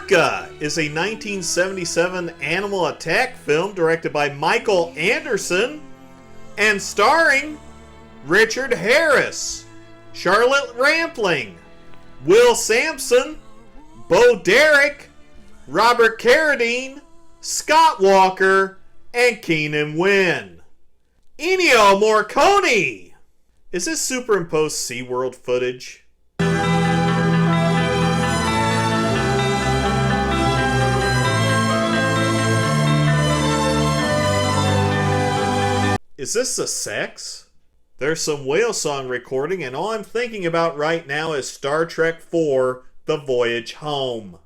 Orca is a 1977 animal attack film directed by Michael Anderson and starring Richard Harris, Charlotte Rampling, Will Sampson, Bo Derek, Robert Carradine, Scott Walker, and Keenan Wynn. Ennio Morricone! Is this superimposed SeaWorld footage? Is this the sex? There's some whale song recording, and all I'm thinking about right now is Star Trek IV, The Voyage Home.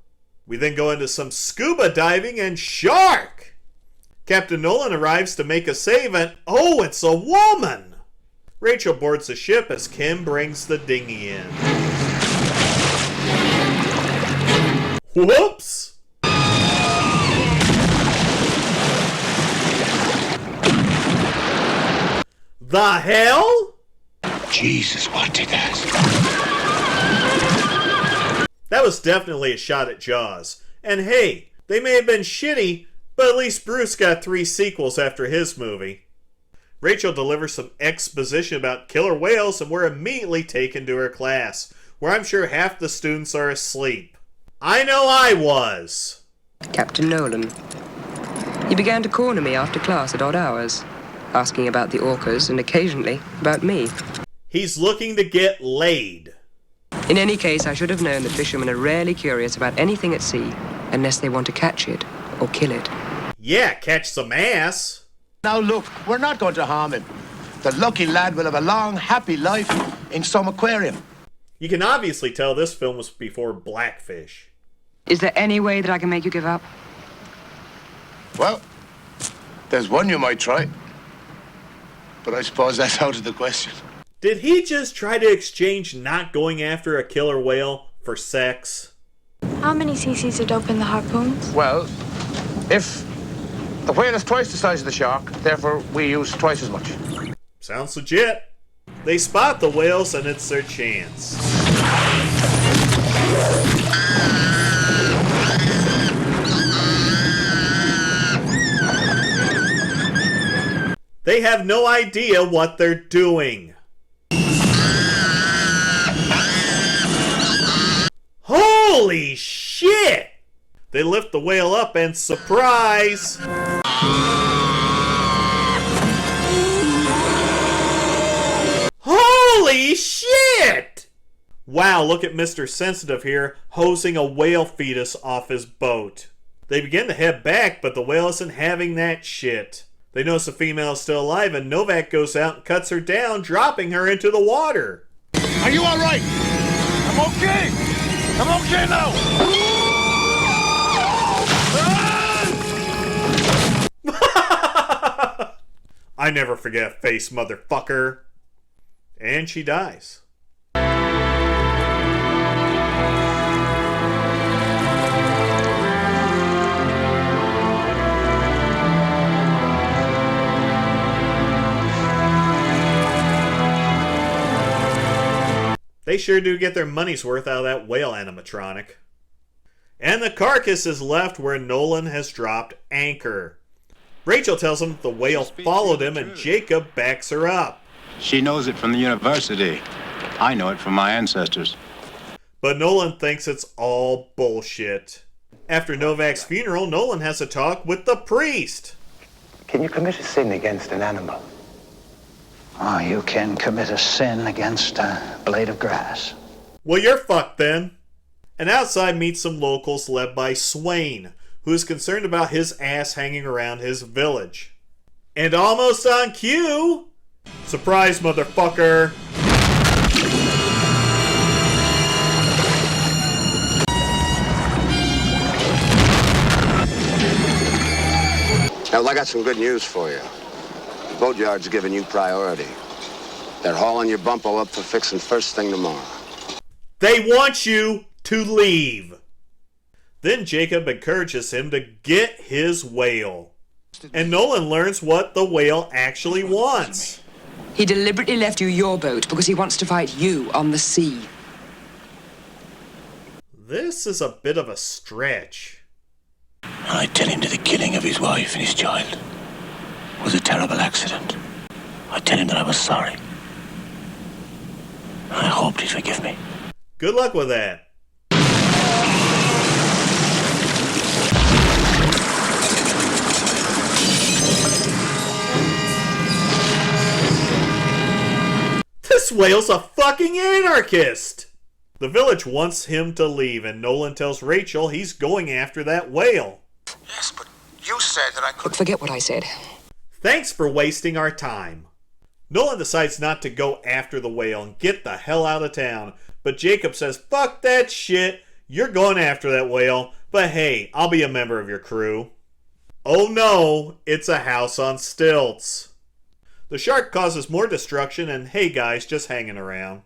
We then go into some scuba diving and shark! Captain Nolan arrives to make a save, and oh, it's a woman! Rachel boards the ship as Kim brings the dinghy in. Whoops! The hell? Jesus, what did that? That was definitely a shot at Jaws. And hey, they may have been shitty, but at least Bruce got 3 sequels after his movie. Rachel delivers some exposition about killer whales, and we're immediately taken to her class, where I'm sure half the students are asleep. I know I was. Captain Nolan. He began to corner me after class at odd hours, asking about the orcas and occasionally about me. He's looking to get laid. In any case, I should have known that fishermen are rarely curious about anything at sea unless they want to catch it or kill it. Yeah, catch some ass. Now look, we're not going to harm him. The lucky lad will have a long, happy life in some aquarium. You can obviously tell this film was before Blackfish. Is there any way that I can make you give up? Well, there's one you might try. But I suppose that's out of the question. Did he just try to exchange not going after a killer whale for sex? How many cc's are dope in the harpoons? Well, if the whale is twice the size of the shark, therefore we use twice as much. Sounds legit. They spot the whales and it's their chance. They have no idea what they're doing. Holy shit! They lift the whale up and surprise! Holy shit! Wow, look at Mr. Sensitive here, hosing a whale fetus off his boat. They begin to head back, but the whale isn't having that shit. They notice the female is still alive, and Novak goes out and cuts her down, dropping her into the water. Are you all right? I'm okay. I'm okay now. I never forget a face, motherfucker. And she dies. They sure do get their money's worth out of that whale animatronic. And the carcass is left where Nolan has dropped anchor. Rachel tells him the whale followed him, and Jacob backs her up. She knows it from the university. I know it from my ancestors. But Nolan thinks it's all bullshit. After Novak's funeral, Nolan has a talk with the priest. Can you commit a sin against an animal? Oh, you can commit a sin against a blade of grass. Well, you're fucked then. And outside meets some locals led by Swain, who is concerned about his ass hanging around his village. And almost on cue, surprise, motherfucker. Well, I got some good news for you. The boatyard's giving you priority. They're hauling your bumpo up for fixing first thing tomorrow. They want you to leave. Then Jacob encourages him to get his whale. And Nolan learns what the whale actually wants. He deliberately left you your boat because he wants to fight you on the sea. This is a bit of a stretch. I tell him that the killing of his wife and his child was a terrible accident. I tell him that I was sorry. I hoped he'd forgive me. Good luck with that. This whale's a fucking anarchist! The village wants him to leave, and Nolan tells Rachel he's going after that whale. Yes, but you said that I could... Look, forget what I said. Thanks for wasting our time. Nolan decides not to go after the whale and get the hell out of town, but Jacob says, fuck that shit, you're going after that whale, but hey, I'll be a member of your crew. Oh no, it's a house on stilts. The shark causes more destruction, and hey guys, just hanging around.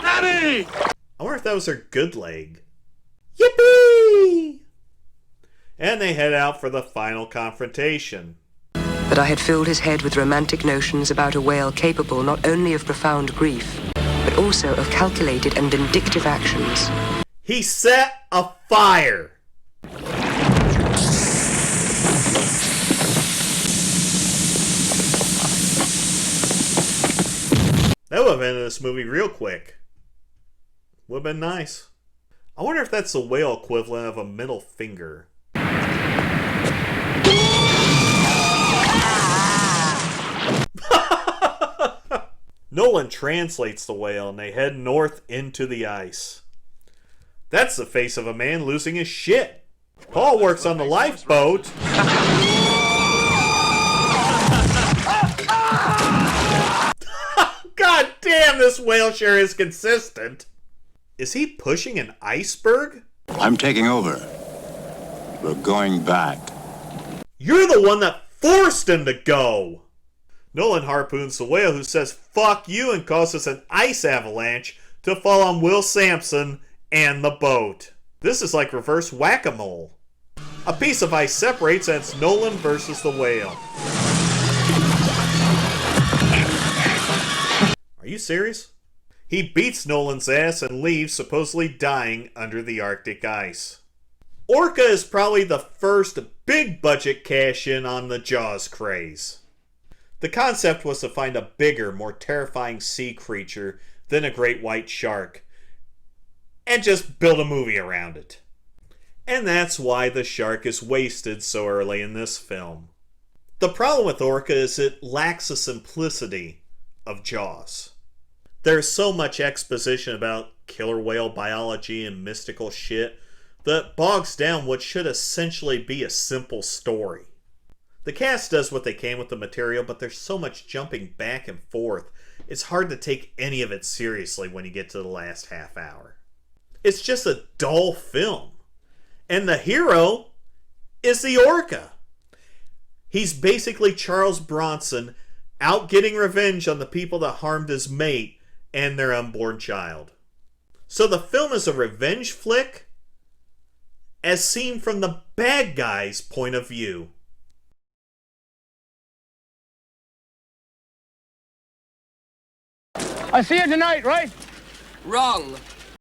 Daddy! I wonder if that was her good leg. Yippee! And they head out for the final confrontation. But I had filled his head with romantic notions about a whale capable not only of profound grief, but also of calculated and vindictive actions. He set a fire! That would have ended this movie real quick. Would have been nice. I wonder if that's the whale equivalent of a middle finger. Nolan translates the whale and they head north into the ice. That's the face of a man losing his shit. Paul works on the lifeboat. God damn, this whale sure is consistent. Is he pushing an iceberg? I'm taking over. We're going back. You're the one that forced him to go. Nolan harpoons the whale, who says fuck you and causes an ice avalanche to fall on Will Sampson and the boat. This is like reverse whack-a-mole. A piece of ice separates and it's Nolan versus the whale. Are you serious? He beats Nolan's ass and leaves, supposedly dying under the Arctic ice. Orca is probably the first big budget cash-in on the Jaws craze. The concept was to find a bigger, more terrifying sea creature than a great white shark, and just build a movie around it. And that's why the shark is wasted so early in this film. The problem with Orca is it lacks the simplicity of Jaws. There's so much exposition about killer whale biology and mystical shit that bogs down what should essentially be a simple story. The cast does what they can with the material, but there's so much jumping back and forth, it's hard to take any of it seriously when you get to the last half hour. It's just a dull film. And the hero is the Orca. He's basically Charles Bronson out getting revenge on the people that harmed his mate and their unborn child. So the film is a revenge flick as seen from the bad guy's point of view. I see you tonight, right? Wrong.